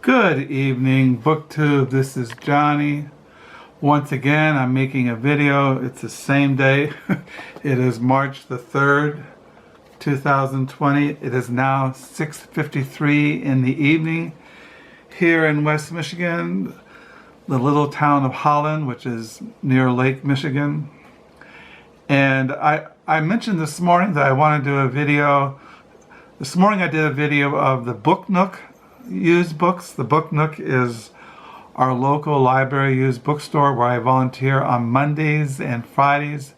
Good evening, BookTube. This is Johnny. Once again, I'm making a video. It's the same day. It is March the 3rd, 2020. It is now 6:53 in the evening here in West Michigan, the little town of Holland, which is near Lake Michigan. And I mentioned this morning that I want to do a video. This morning I did a video of the Book Nook used books. The Book Nook is our local library used bookstore where I volunteer on Mondays and Fridays.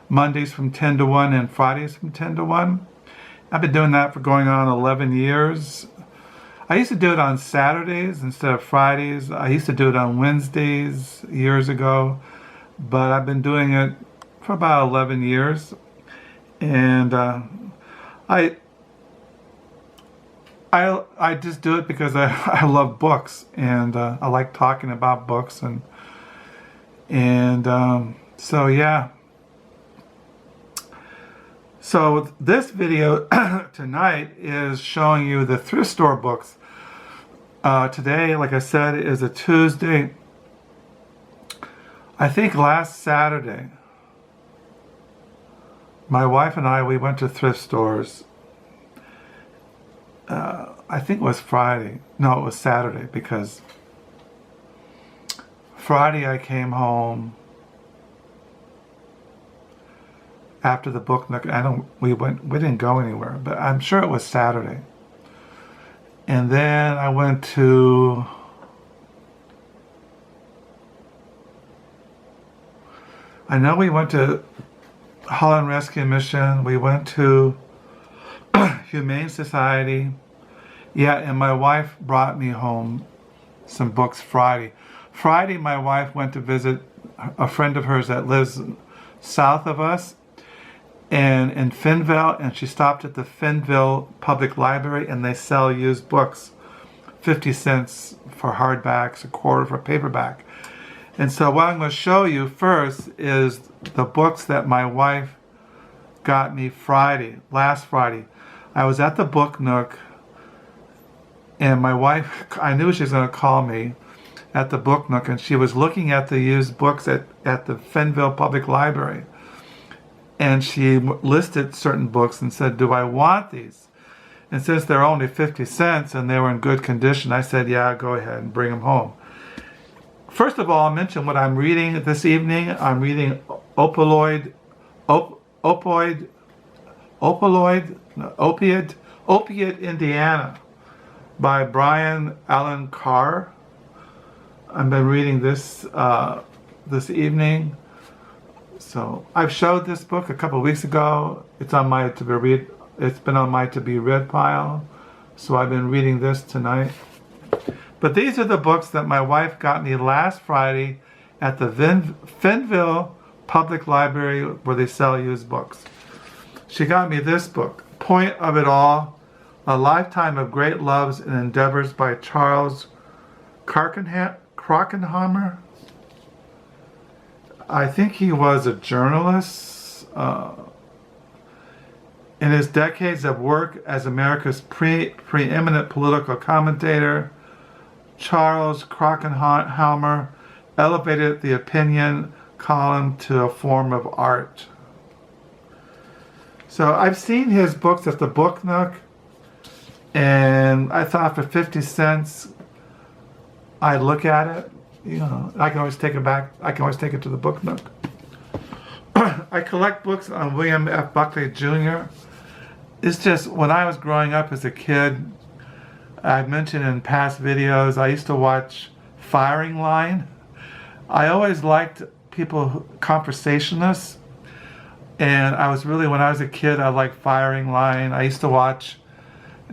Mondays from 10 to 1 and Fridays from 10 to 1. I've been doing that for going on 11 years. I used to do it on Saturdays instead of Fridays. I used to do it on Wednesdays years ago, but I've been doing it for about 11 years. And I just do it because I love books, and I like talking about books, and so yeah. So this video tonight is showing you the thrift store books. Today, like I said, is a Tuesday. I think last Saturday, my wife and we went to thrift stores. I think it was Friday. No, it was Saturday, because Friday I came home after the Book Nook. We didn't go anywhere, but I'm sure it was Saturday. And then I went to we went to Holland Rescue Mission. We went to Humane Society. Yeah, and my wife brought me home some books Friday. Friday, my wife went to visit a friend of hers that lives south of us and in Finnville, and she stopped at the Finnville Public Library, and they sell used books, 50 cents for hardbacks, a quarter for paperback. And so what I'm going to show you first is the books that my wife got me last Friday. I was at the Book Nook, and my wife, I knew she was going to call me at the Book Nook, and she was looking at the used books at the Finnville Public Library. And she listed certain books and said, "Do I want these?" And since they're only 50 cents and they were in good condition, I said, "Yeah, go ahead and bring them home." First of all, I'll mention what I'm reading this evening. I'm reading Opioid, Indiana by Brian Allen Carr. I've been reading this this evening. So I've showed this book a couple of weeks ago. It's on my to be read. It's been on my to be read pile. So I've been reading this tonight. But these are the books that my wife got me last Friday at the Finnville Public Library where they sell used books. She got me this book, Point of It All, A Lifetime of Great Loves and Endeavors by Charles Krauthammer. I think he was a journalist. In his decades of work as America's preeminent political commentator, Charles Krauthammer elevated the opinion column to a form of art. So I've seen his books at the Book Nook, and I thought for 50 cents I'd look at it. You know, I can always take it back. I can always take it to the Book Nook. I collect books on William F. Buckley Jr. It's just, when I was growing up as a kid, I've mentioned in past videos, I used to watch Firing Line. I always liked conversationalists. And when I was a kid, I liked Firing Line. I used to watch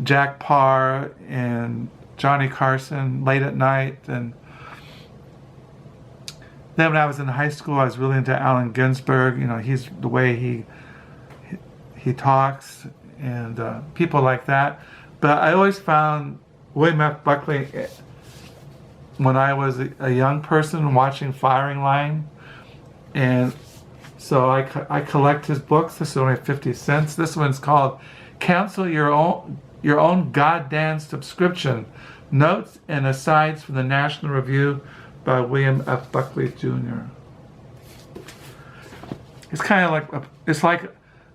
Jack Parr and Johnny Carson late at night. And then when I was in high school, I was really into Allen Ginsberg. You know, he's the way he talks, and people like that. But I always found William F. Buckley, when I was a young person watching Firing Line, and so I collect his books. This is only 50 cents. This one's called Cancel Your Own your own Goddam subscription. Notes and asides from the National Review by William F. Buckley Jr. It's kind of like, it's like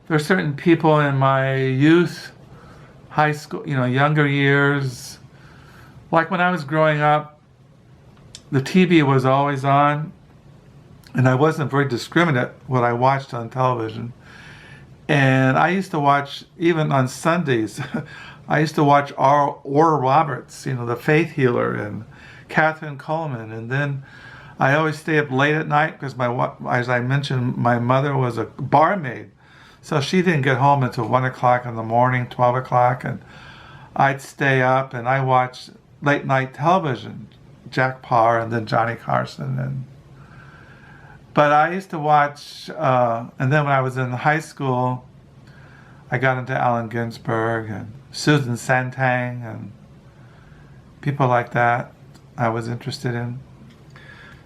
there are certain people in my youth, high school, younger years. Like when I was growing up, the TV was always on, and I wasn't very discriminate what I watched on television. And I used to watch, even on Sundays, I used to watch Oral Roberts, the faith healer, and Catherine Coleman. And then I always stay up late at night because as I mentioned, my mother was a barmaid. So she didn't get home until 1 o'clock in the morning, 12 o'clock. And I'd stay up and I watched late night television, Jack Parr and then Johnny Carson. But I used to watch, and then when I was in high school, I got into Allen Ginsberg and Susan Sontag and people like that I was interested in.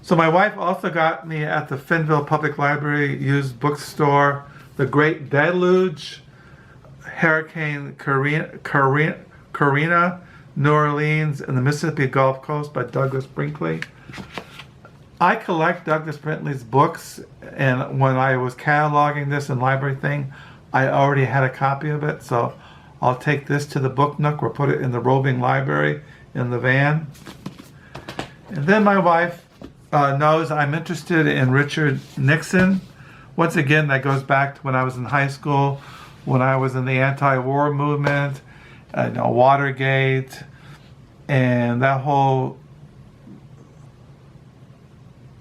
So my wife also got me at the Finville Public Library used bookstore, The Great Deluge, Hurricane Katrina, New Orleans, and the Mississippi Gulf Coast by Douglas Brinkley. I collect Douglas Brinkley's books, and when I was cataloging this in library thing, I already had a copy of it, so I'll take this to the book nook or put it in the roving library in the van. And then my wife knows I'm interested in Richard Nixon. Once again, that goes back to when I was in high school, when I was in the anti-war movement, Watergate, and that whole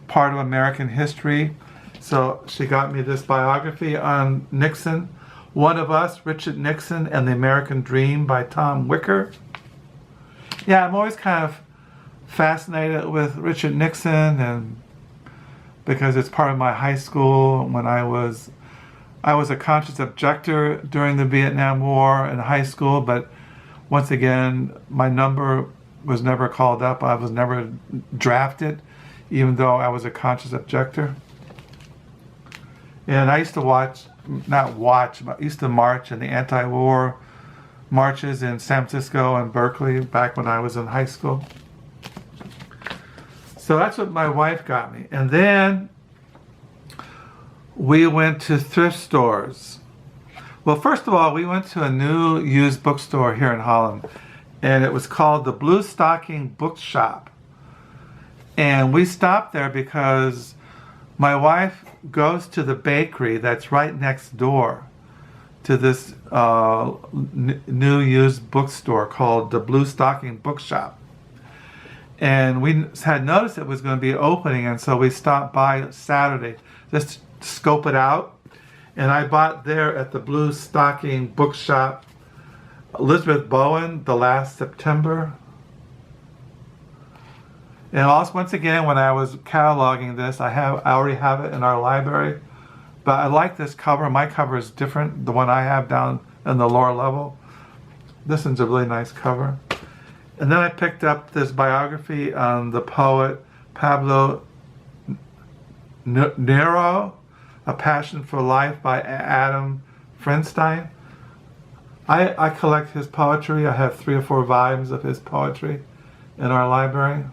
part of American history. So she got me this biography on Nixon, One of Us, Richard Nixon and the American Dream by Tom Wicker. Yeah, I'm always kind of fascinated with Richard Nixon, and because it's part of my high school. When I was a conscious objector during the Vietnam War in high school, but once again, my number was never called up. I was never drafted, even though I was a conscious objector. And I used to but I used to march in the anti-war marches in San Francisco and Berkeley back when I was in high school. So that's what my wife got me. And then we went to thrift stores. Well, first of all, we went to a new used bookstore here in Holland, and it was called the Bluestocking Bookshop. And we stopped there because my wife goes to the bakery that's right next door to this new used bookstore called the Bluestocking Bookshop. And we had noticed it was going to be opening, and so we stopped by Saturday just to scope it out. And I bought there at the Bluestocking Bookshop Elizabeth Bowen, The Last September. And also, once again, when I was cataloging this, I already have it in our library. But I like this cover. My cover is different, the one I have down in the lower level. This one's a really nice cover. And then I picked up this biography on the poet Pablo Neruda, A Passion for Life by Adam Feinstein. I collect his poetry. I have 3 or 4 volumes of his poetry in our library.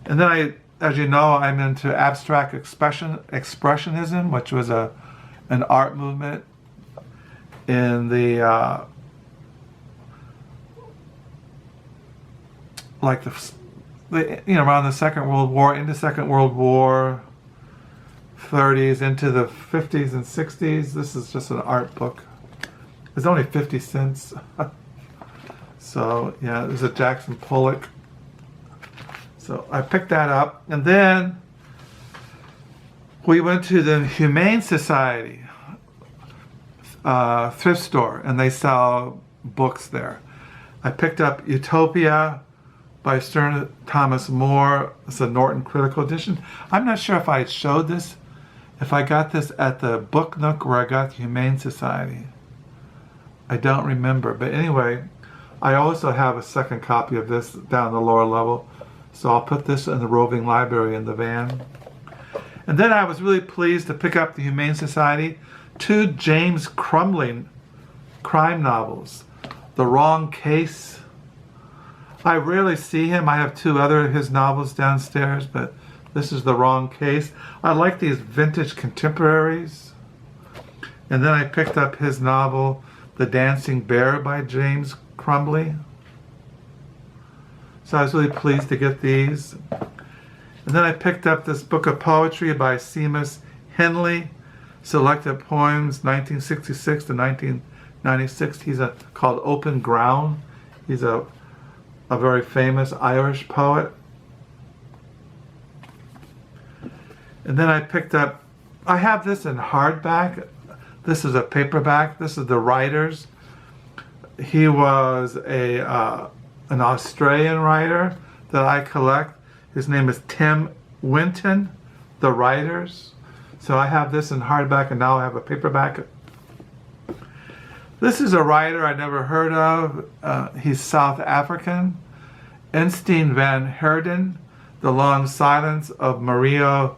And then as you know, I'm into abstract expressionism, which was an art movement in the around the Second World War, into Second World War, 30s, into the 50s and 60s. This is just an art book. It's only 50 cents. So yeah, there's a Jackson Pollock. So I picked that up, and then we went to the Humane Society thrift store, and they sell books there. I picked up Utopia by Stern Thomas More. It's a Norton Critical Edition. I'm not sure if I showed this, if I got this at the Book Nook or I got the Humane Society. I don't remember, but anyway, I also have a second copy of this down the lower level. So I'll put this in the roving library in the van. And then I was really pleased to pick up the Humane Society 2 James Crumley crime novels. The Wrong Case. I rarely see him. I have 2 other of his novels downstairs, but this is The Wrong Case. I like these vintage contemporaries. And then I picked up his novel, The Dancing Bear by James Crumley. So I was really pleased to get these. And then I picked up this book of poetry by Seamus Heaney, Selected Poems 1966 to 1996. He's called Open Ground. He's a very famous Irish poet. And then I picked up, I have this in hardback. This is a paperback. This is The Writers. He was an Australian writer that I collect. His name is Tim Winton, The Writers. So I have this in hardback and now I have a paperback. This is a writer I never heard of. He's South African. Etienne van Heerden, The Long Silence of Mario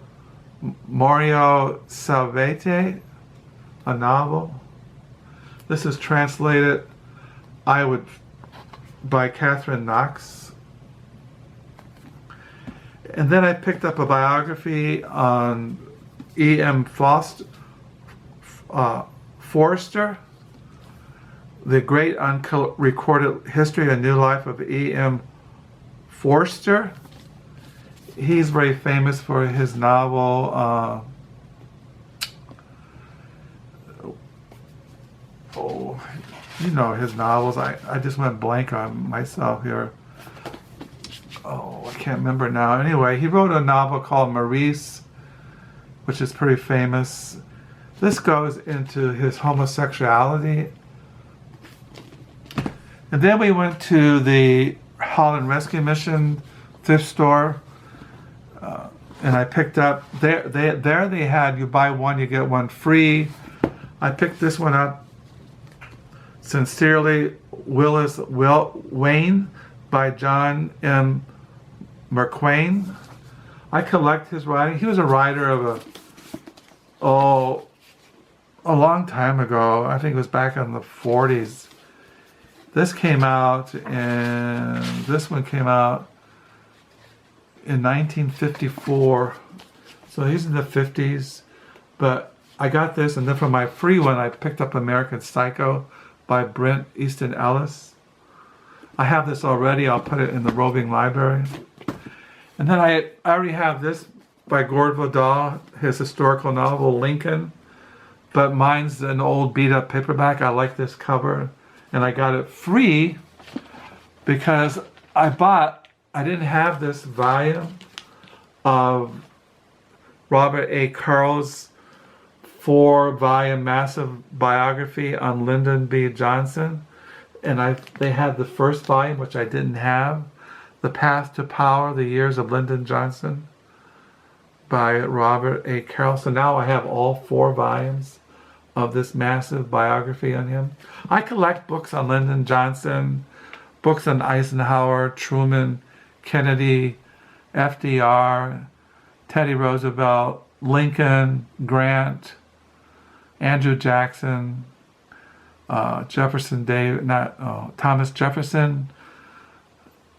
Salviati, a novel. This is translated by Catherine Knox. And then I picked up a biography on E.M. Forster, The Great Unrecorded History and New Life of E.M. Forster. He's very famous for his novel, you know his novels. I just went blank on myself here. I can't remember now. Anyway, he wrote a novel called Maurice, which is pretty famous. This goes into his homosexuality. And then we went to the Holland Rescue Mission thrift store, and I picked up, there they had, you buy one, you get one free. I picked this one up, Sincerely Wayne by John M. McQuain. I collect his writing. He was a writer of a long time ago. I think it was back in the 40s. This came out, and this one came out in 1954. So he's in the 50s. But I got this, and then for my free one, I picked up American Psycho by Brent Easton Ellis. I have this already. I'll put it in the roving library. And then I already have this by Gord Vidal, his historical novel, Lincoln. But mine's an old beat-up paperback. I like this cover. And I got it free because I didn't have this volume of Robert A. Carroll's 4-volume massive biography on Lyndon B. Johnson. And they had the first volume, which I didn't have, The Path to Power, The Years of Lyndon Johnson by Robert A. Carroll. So now I have all 4 volumes of this massive biography on him. I collect books on Lyndon Johnson, books on Eisenhower, Truman, Kennedy, FDR, Teddy Roosevelt, Lincoln, Grant, Andrew Jackson, Thomas Jefferson,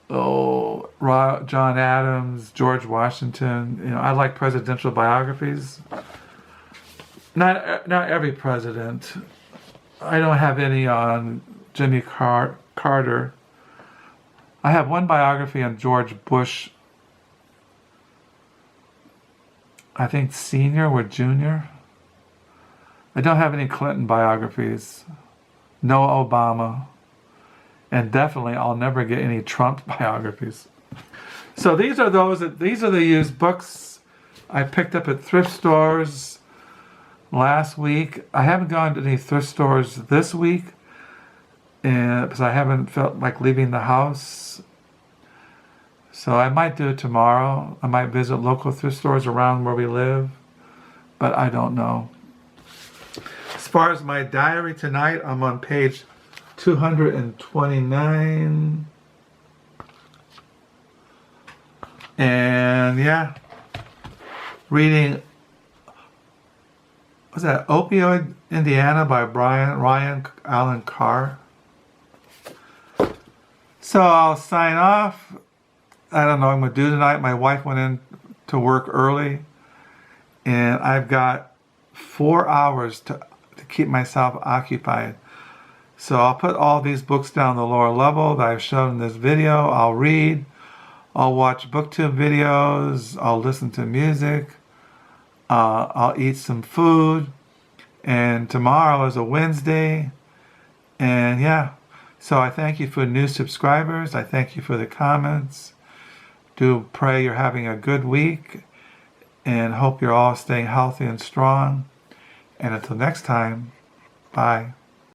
John Adams, George Washington. You know, I like presidential biographies. Not every president. I don't have any on Jimmy Carter. I have one biography on George Bush, I think Senior or Junior. I don't have any Clinton biographies. No Obama. And definitely I'll never get any Trump biographies. So these are the used books I picked up at thrift stores last week. I haven't gone to any thrift stores this week because I haven't felt like leaving the house. So I might do it tomorrow. I might visit local thrift stores around where we live, but I don't know. As far as my diary tonight, I'm on page 229. And yeah, reading, what's that, Opioid, Indiana by Ryan Allen Carr. So I'll sign off. I don't know what I'm going to do tonight. My wife went in to work early, and I've got 4 hours to keep myself occupied. So I'll put all these books down the lower level that I've shown in this video. I'll read. I'll watch booktube videos. I'll listen to music. I'll eat some food. And tomorrow is a Wednesday. And yeah, so I thank you for new subscribers. I thank you for the comments. Do pray you're having a good week, and hope you're all staying healthy and strong. And until next time, bye.